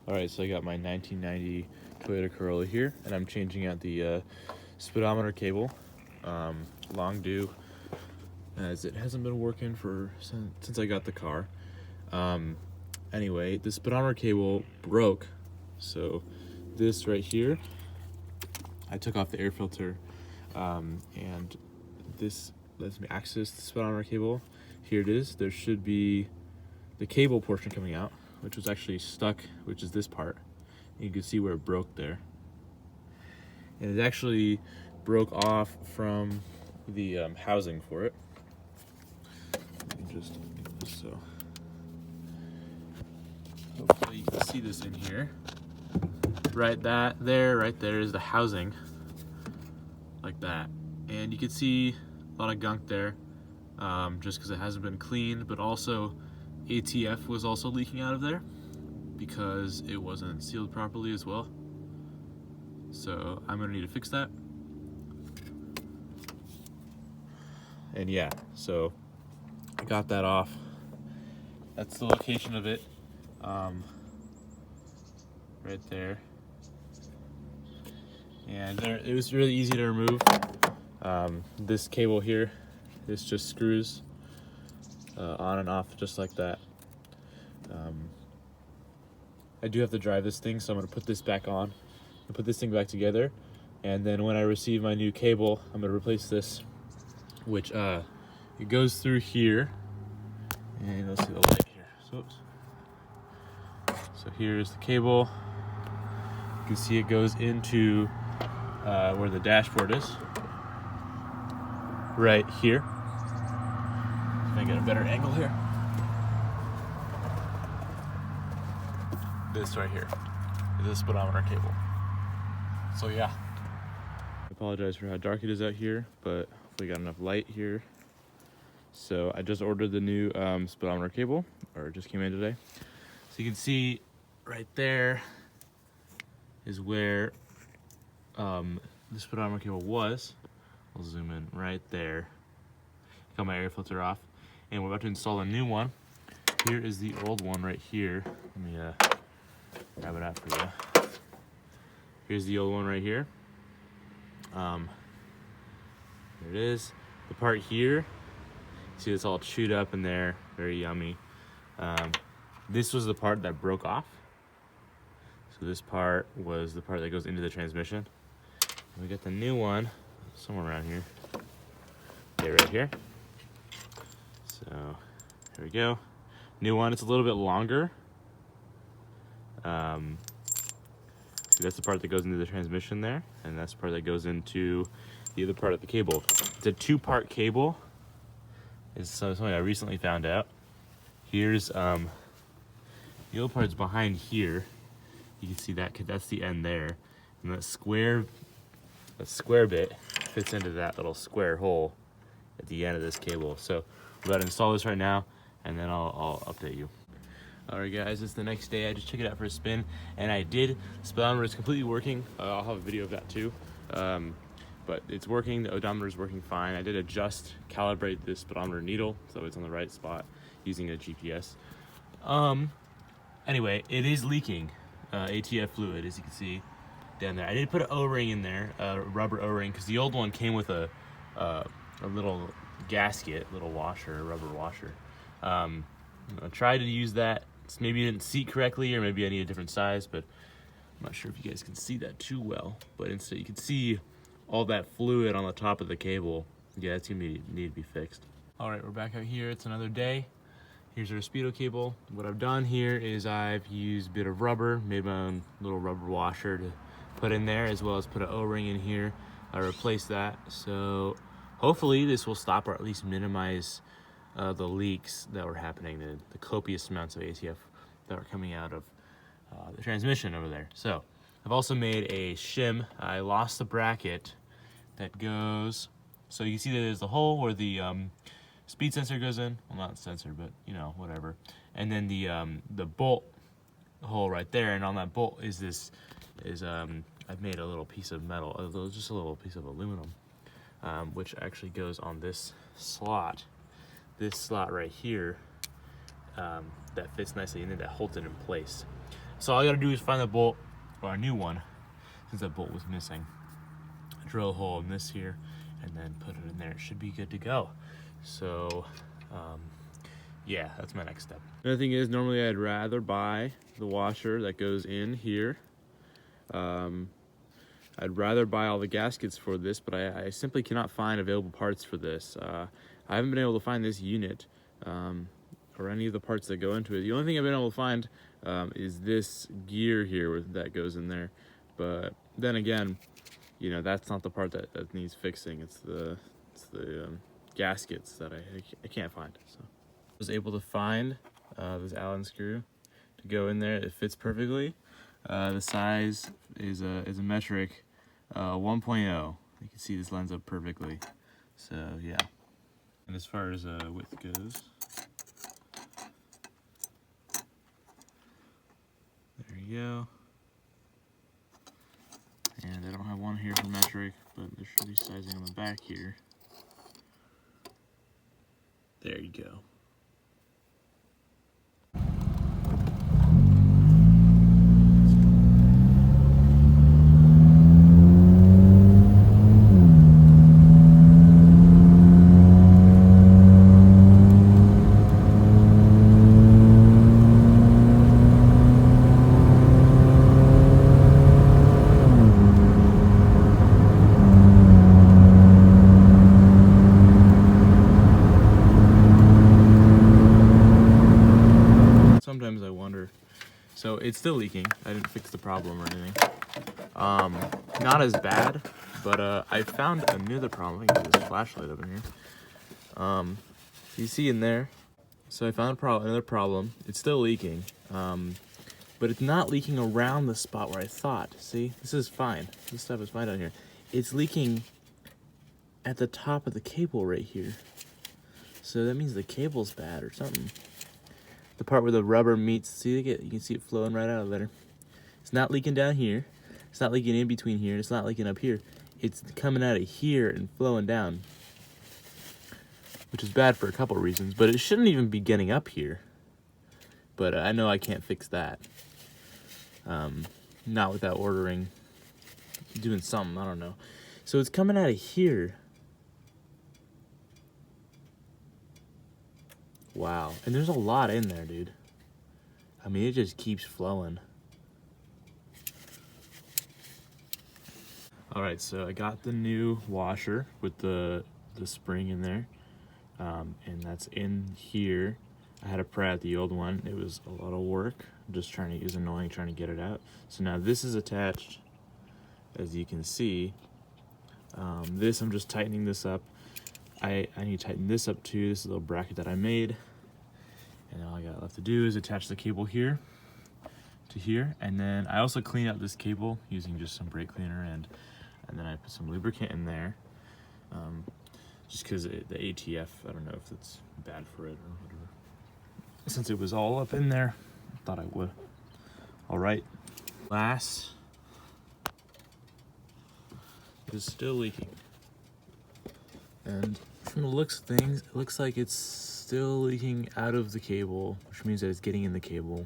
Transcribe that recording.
All right, so I got my 1990 Toyota Corolla here, and I'm changing out the speedometer cable. Long due, as it hasn't been working since I got the car. Anyway, the speedometer cable broke, so this right here, I took off the air filter, and this lets me access the speedometer cable. Here it is. There should be the cable portion coming out, which was actually stuck, which is this part. You can see where it broke there. And it actually broke off from the housing for it. You can just get this, so hopefully you can see this in here. Right there is the housing, like that. And you can see a lot of gunk there, just because it hasn't been cleaned, but also ATF was also leaking out of there because it wasn't sealed properly as well. So I'm gonna need to fix that. And yeah, so I got that off. That's the location of it, right there. And it was really easy to remove. This cable here, this just screws on and off just like that. I do have to drive this thing, so I'm going to put this back on and put this thing back together. And then when I receive my new cable, I'm going to replace this, which it goes through here. And let's see the light here. So here's the cable. You can see it goes into where the dashboard is, right here. If I get a better angle here. This right here is the speedometer cable. So yeah. I apologize for how dark it is out here, but hopefully got enough light here. So I just ordered the new speedometer cable, or it just came in today. So you can see right there is where the speedometer cable was. I'll zoom in right there. Got my air filter off, and we're about to install a new one. Here is the old one right here. Let me grab it out for you. Here's the old one right here. There it is. The part here, see it's all chewed up in there, very yummy. This was the part that broke off. So this part was the part that goes into the transmission. We got the new one somewhere around here. Okay, right here. So here we go. New one. It's a little bit longer. See, that's the part that goes into the transmission there, and that's the part that goes into the other part of the cable. It's a two-part cable. It's something I recently found out. Here's the other part's behind here. You can see that that's the end there, and that square bit fits into that little square hole at the end of this cable. So we're about to install this right now, and then I'll update you. All right, guys, it's the next day. I just took it out for a spin, and I did. The speedometer is completely working. I'll have a video of that too. But it's working. The odometer is working fine. I did calibrate the speedometer needle so it's on the right spot using a GPS. Anyway, it is leaking ATF fluid, as you can see down there. I did put an O-ring in there, a rubber O-ring, because the old one came with a little gasket, little washer, a rubber washer. I tried to use that. Maybe it didn't seat correctly, or maybe I need a different size, but I'm not sure if you guys can see that too well. But instead, you can see all that fluid on the top of the cable. Yeah, it's gonna need to be fixed. All right, we're back out here. It's another day. Here's our speedo cable. What I've done here is I've used a bit of rubber, made my own little rubber washer to put in there, as well as put an O-ring in here. I replaced that, so hopefully this will stop or at least minimize the leaks that were happening, the copious amounts of ATF that were coming out of the transmission over there. So I've also made a shim. I lost the bracket that goes, so you see that there's the hole where the speed sensor goes in. Well, not sensor, but you know, whatever. And then the bolt hole right there, and on that bolt is I've made a little piece of metal, just a little piece of aluminum, which actually goes on this slot. This slot right here, that fits nicely in there, that holds it in place. So all I gotta do is find the bolt, or a new one, since that bolt was missing. Drill a hole in this here, and then put it in there. It should be good to go. So, yeah, that's my next step. Another thing is, normally I'd rather buy the washer that goes in here. I'd rather buy all the gaskets for this, but I simply cannot find available parts for this. I haven't been able to find this unit or any of the parts that go into it. The only thing I've been able to find is this gear here that goes in there. But then again, you know, that's not the part that needs fixing. It's the gaskets that I can't find. So I was able to find this Allen screw to go in there. It fits perfectly. The size is a metric 1.0. You can see this lines up perfectly. So yeah. And as far as width goes, there you go. And I don't have one here for metric, but there should be sizing on the back here. There you go. Sometimes I wonder. So it's still leaking. I didn't fix the problem or anything. Not as bad, but I found another problem. I can get this flashlight up in here. You see in there. So I found another problem. It's still leaking, but it's not leaking around the spot where I thought. See, this is fine. This stuff is fine down here. It's leaking at the top of the cable right here. So that means the cable's bad or something. The part where the rubber meets, see, you can see it flowing right out of there. It's not leaking down here. It's not leaking in between here. It's not leaking up here. It's coming out of here and flowing down, which is bad for a couple of reasons, but it shouldn't even be getting up here. But I know I can't fix that. Not without doing something, I don't know. So it's coming out of here. Wow, and there's a lot in there, dude. I mean, it just keeps flowing. All right, so I got the new washer with the spring in there, and that's in here. I had to pry out the old one. It was a lot of work. It was annoying trying to get it out. So now this is attached, as you can see. I'm just tightening this up. I need to tighten this up too. This is a little bracket that I made. And all I got left to do is attach the cable here to here. And then I also clean out this cable using just some brake cleaner, and then I put some lubricant in there. Just because the ATF, I don't know if it's bad for it or whatever. Since it was all up in there, I thought I would. All right. Glass is still leaking. And from the looks of things, it looks like it's still leaking out of the cable, which means that it's getting in the cable.